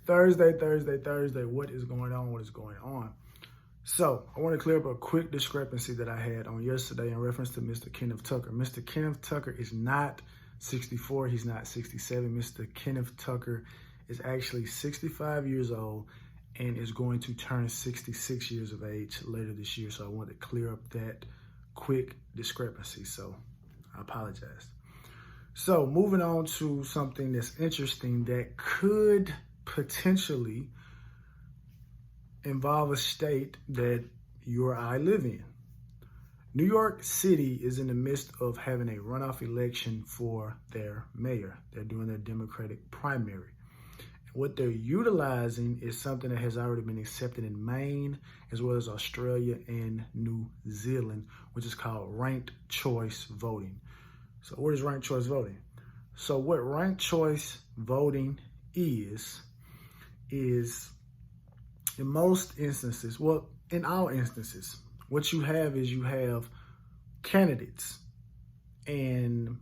Thursday. What is going on? What is going on? So, I want to clear up a quick discrepancy that I had on yesterday in reference to Mr. Kenneth Tucker. Mr. Kenneth Tucker is not 64. He's not 67. Mr. Kenneth Tucker is actually 65 years old and is going to turn 66 years of age later this year. So, I wanted to clear up that quick discrepancy. So, I apologize. So, moving on to something that's interesting that could potentially involve a state that you or I live in. New York City is in the midst of having a runoff election for their mayor. They're doing their Democratic primary. What they're utilizing is something that has already been accepted in Maine, as well as Australia and New Zealand, which is called ranked choice voting. So what is ranked choice voting? So what ranked choice voting is in most instances, well, in all instances, what you have is you have candidates and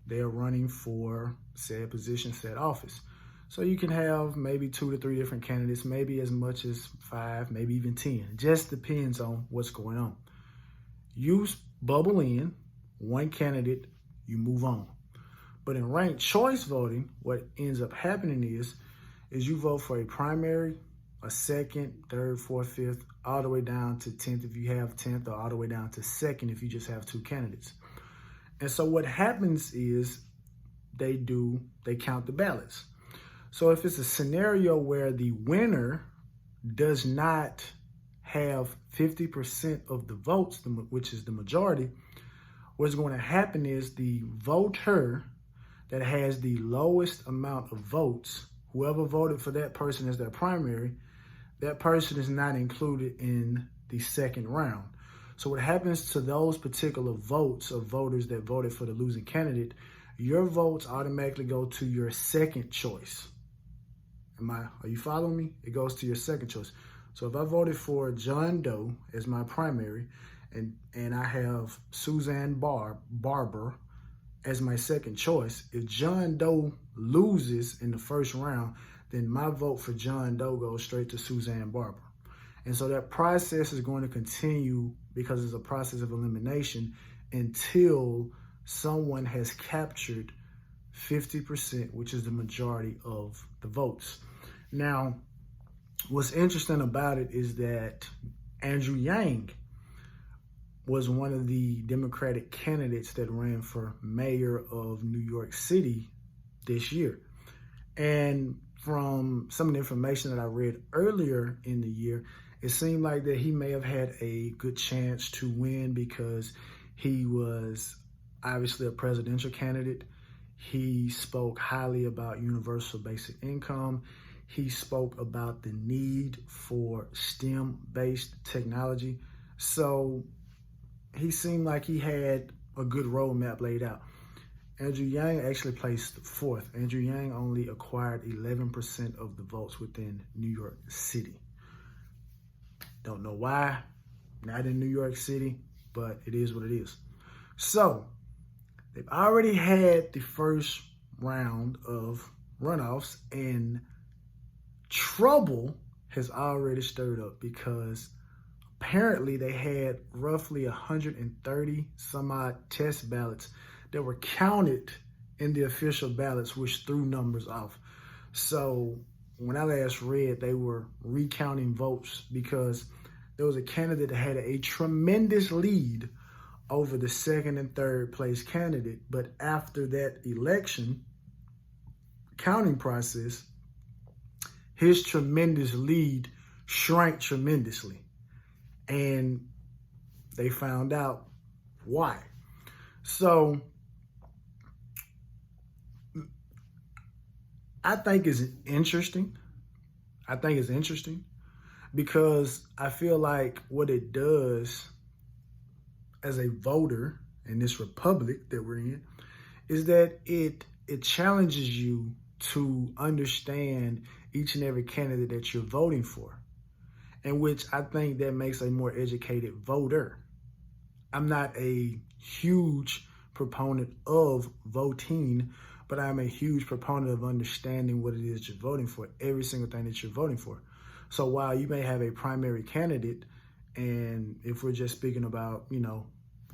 they're running for said position, said office. So you can have maybe 2 to 3 different candidates, maybe as much as 5, maybe even 10. It just depends on what's going on. You bubble in one candidate, you move on. But in ranked choice voting, what ends up happening is you vote for a primary, a second, third, fourth, fifth, all the way down to 10th if you have 10th, or all the way down to second if you just have 2 candidates. And so what happens is they count the ballots. So if it's a scenario where the winner does not have 50% of the votes, which is the majority, what's going to happen is the voter that has the lowest amount of votes, whoever voted for that person as their primary, that person is not included in the second round. So what happens to those particular votes of voters that voted for the losing candidate, your votes automatically go to your second choice. Are you following me? It goes to your second choice. So if I voted for John Doe as my primary and I have Suzanne Barber as my second choice, if John Doe loses in the first round, then my vote for John Doe goes straight to Suzanne Barber. And so that process is going to continue because it's a process of elimination until someone has captured 50%, which is the majority of the votes. Now, what's interesting about it is that Andrew Yang was one of the Democratic candidates that ran for mayor of New York City this year. And from some of the information that I read earlier in the year, it seemed like that he may have had a good chance to win because he was obviously a presidential candidate. He spoke highly about universal basic income. He spoke about the need for STEM-based technology. So he seemed like he had a good roadmap laid out. Andrew Yang actually placed 4th. Andrew Yang only acquired 11% of the votes within New York City. Don't know why, not in New York City, but it is what it is. So they've already had the first round of runoffs, and trouble has already stirred up because apparently they had roughly 130 some odd test ballots that were counted in the official ballots, which threw numbers off. So when I last read, they were recounting votes because there was a candidate that had a tremendous lead over the second and third place candidate. But after that election counting process, his tremendous lead shrank tremendously. And they found out why. So I think it's interesting. Because I feel like what it does as a voter in this republic that we're in is that it challenges you to understand each and every candidate that you're voting for, in which I think that makes a more educated voter. I'm not a huge proponent of voting, but I'm a huge proponent of understanding what it is you're voting for, every single thing that you're voting for. So while you may have a primary candidate, and if we're just speaking about,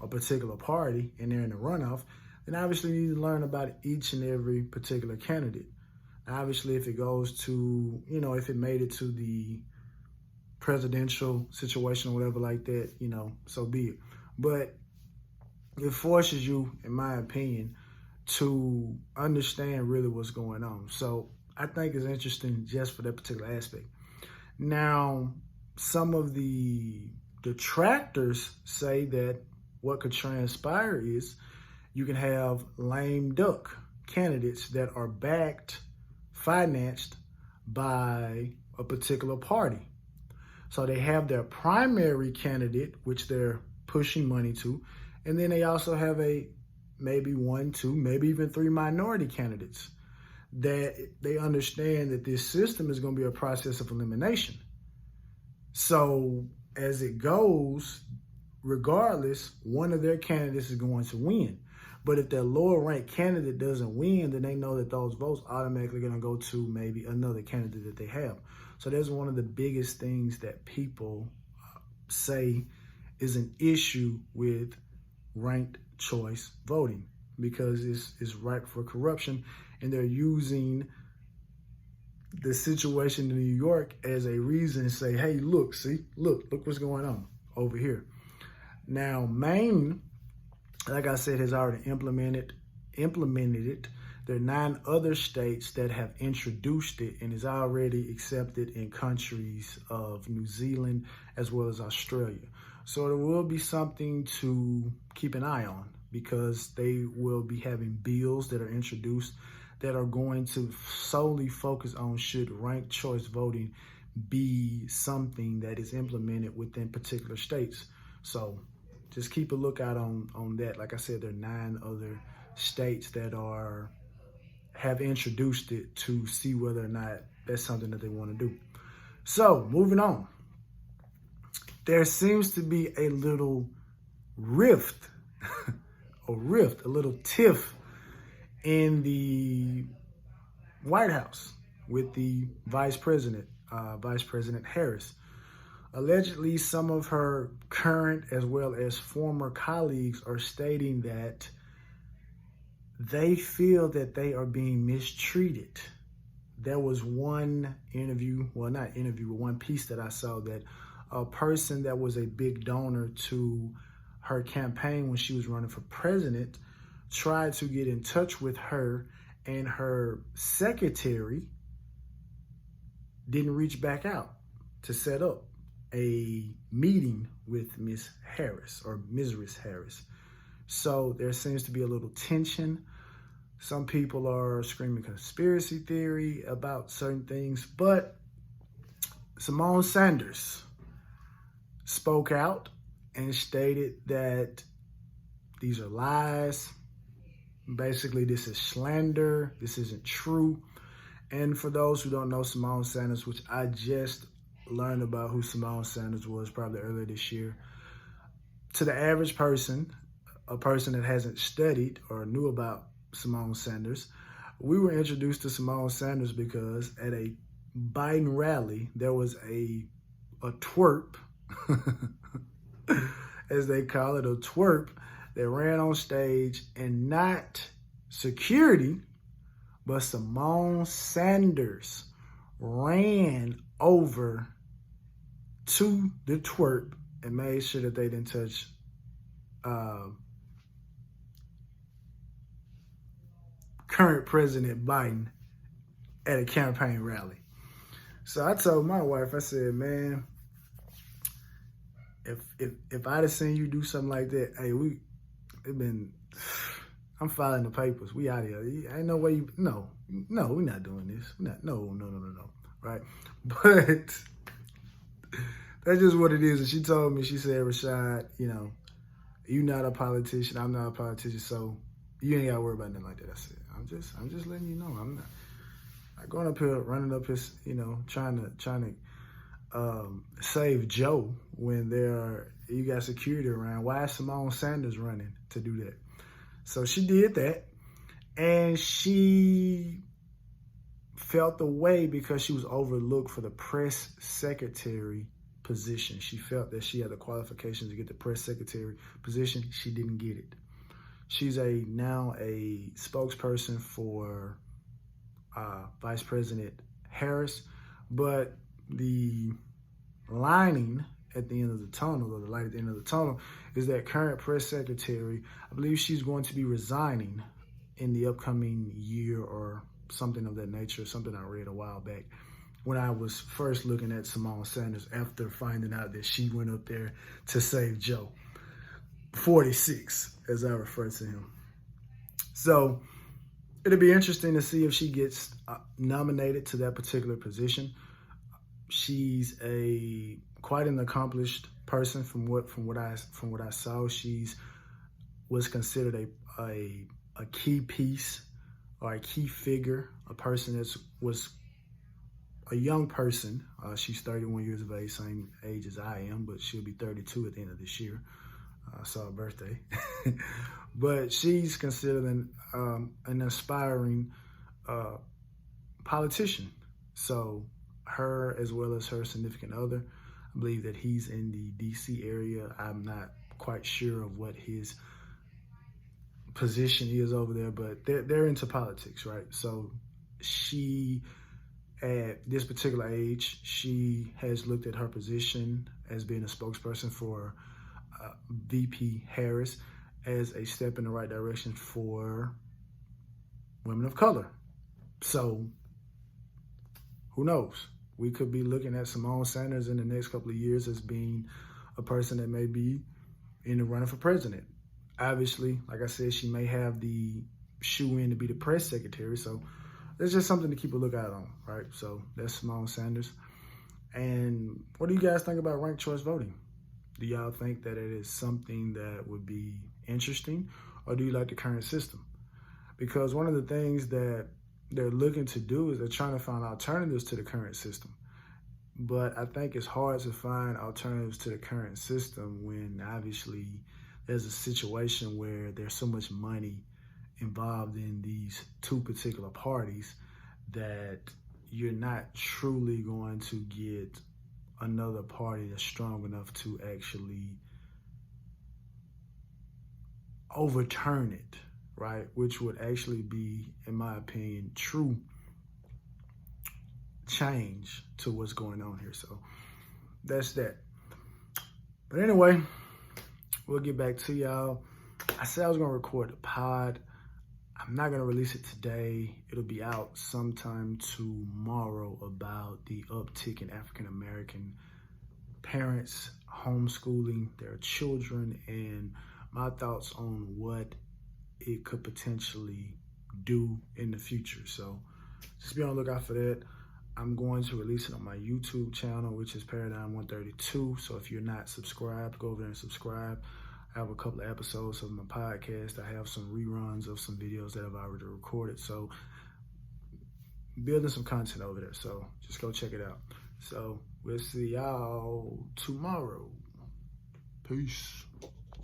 a particular party and they're in the runoff, then obviously you need to learn about each and every particular candidate. Obviously, if it goes to, if it made it to the presidential situation or whatever like that, so be it. But it forces you, in my opinion, to understand really what's going on. So I think it's interesting just for that particular aspect. Now, some of the detractors say that what could transpire is you can have lame duck candidates that are backed, financed by a particular party. So they have their primary candidate, which they're pushing money to, and then they also have maybe 1, 2, maybe even 3 minority candidates that they understand that this system is going to be a process of elimination. So as it goes, regardless, one of their candidates is going to win. But if their lower ranked candidate doesn't win, then they know that those votes automatically going to go to maybe another candidate that they have. So that's one of the biggest things that people say is an issue with ranked choice voting, because it's ripe for corruption, and they're using the situation in New York as a reason to say, hey, look what's going on over here. Now, Maine, like I said, has already implemented it. There are 9 other states that have introduced it and is already accepted in countries of New Zealand as well as Australia. So it will be something to keep an eye on, because they will be having bills that are introduced that are going to solely focus on should ranked choice voting be something that is implemented within particular states. So just keep a lookout on that. Like I said, there are 9 other states that have introduced it to see whether or not that's something that they want to do. So moving on, there seems to be a little rift, a little tiff in the White House with the Vice President Harris. Allegedly, some of her current as well as former colleagues are stating that they feel that they are being mistreated. There was one one piece that I saw that a person that was a big donor to her campaign when she was running for president tried to get in touch with her, and her secretary didn't reach back out to set up a meeting with Ms. Harris or Ms. Harris. So there seems to be a little tension. Some people are screaming conspiracy theory about certain things, but Simone Sanders spoke out and stated that these are lies. Basically, this is slander. This isn't true. And for those who don't know Simone Sanders, which I just learned about who Simone Sanders was probably earlier this year, to the average person, a person that hasn't studied or knew about Simone Sanders, we were introduced to Simone Sanders because at a Biden rally, there was a twerp, as they call it, a twerp that ran on stage, and not security, but Simone Sanders ran over to the twerp and made sure that they didn't touch current President Biden at a campaign rally. So I told my wife, I said, man, if I'd have seen you do something like that, hey, I'm filing the papers. We out of here. Ain't no way no, we're not doing this. No. Right? But that's just what it is. And she told me, she said, Rashad, you're not a politician. I'm not a politician. So you ain't got to worry about nothing like that. I said, I'm just letting you know. I'm not going up here, running up his, trying to save Joe when you got security around. Why is Simone Sanders running to do that? So she did that. And she felt the way because she was overlooked for the press secretary position. She felt that she had the qualifications to get the press secretary position. She didn't get it. She's now a spokesperson for Vice President Harris, but the lining at the end of the tunnel, or the light at the end of the tunnel, is that current press secretary, I believe she's going to be resigning in the upcoming year or something of that nature, something I read a while back when I was first looking at Simone Sanders after finding out that she went up there to save Joe. 46, as I refer to him. So it'll be interesting to see if she gets nominated to that particular position. She's quite an accomplished person from what I saw. She's was considered a key piece or a key figure, a person that was a young person. She's 31 years of age, same age as I am, but she'll be 32 at the end of this year. Saw her birthday. But she's considered an aspiring politician. So her, as well as her significant other, I believe that he's in the D.C. area. I'm not quite sure of what his position is over there, but they're into politics, right? So she, at this particular age, she has looked at her position as being a spokesperson for VP Harris as a step in the right direction for women of color. So who knows? We could be looking at Simone Sanders in the next couple of years as being a person that may be in the running for president. Obviously, like I said, she may have the shoe in to be the press secretary. So there's just something to keep a lookout on, right? So that's Simone Sanders. And what do you guys think about ranked choice voting? Do y'all think that it is something that would be interesting, or do you like the current system? Because one of the things that they're looking to do is they're trying to find alternatives to the current system. But I think it's hard to find alternatives to the current system when obviously there's a situation where there's so much money involved in these two particular parties that you're not truly going to get another party that's strong enough to actually overturn it, right? Which would actually be, in my opinion, true change to what's going on here. So that's that. But anyway, we'll get back to y'all. I said I was going to record the pod. I'm not going to release it today. It'll be out sometime tomorrow about the uptick in African-American parents homeschooling their children and my thoughts on what it could potentially do in the future. So just be on the lookout for that. I'm going to release it on my YouTube channel, which is Paradigm 132. So if you're not subscribed, go over there and subscribe. I have a couple of episodes of my podcast. I have some reruns of some videos that I've already recorded. So building some content over there. So just go check it out. So we'll see y'all tomorrow. Peace.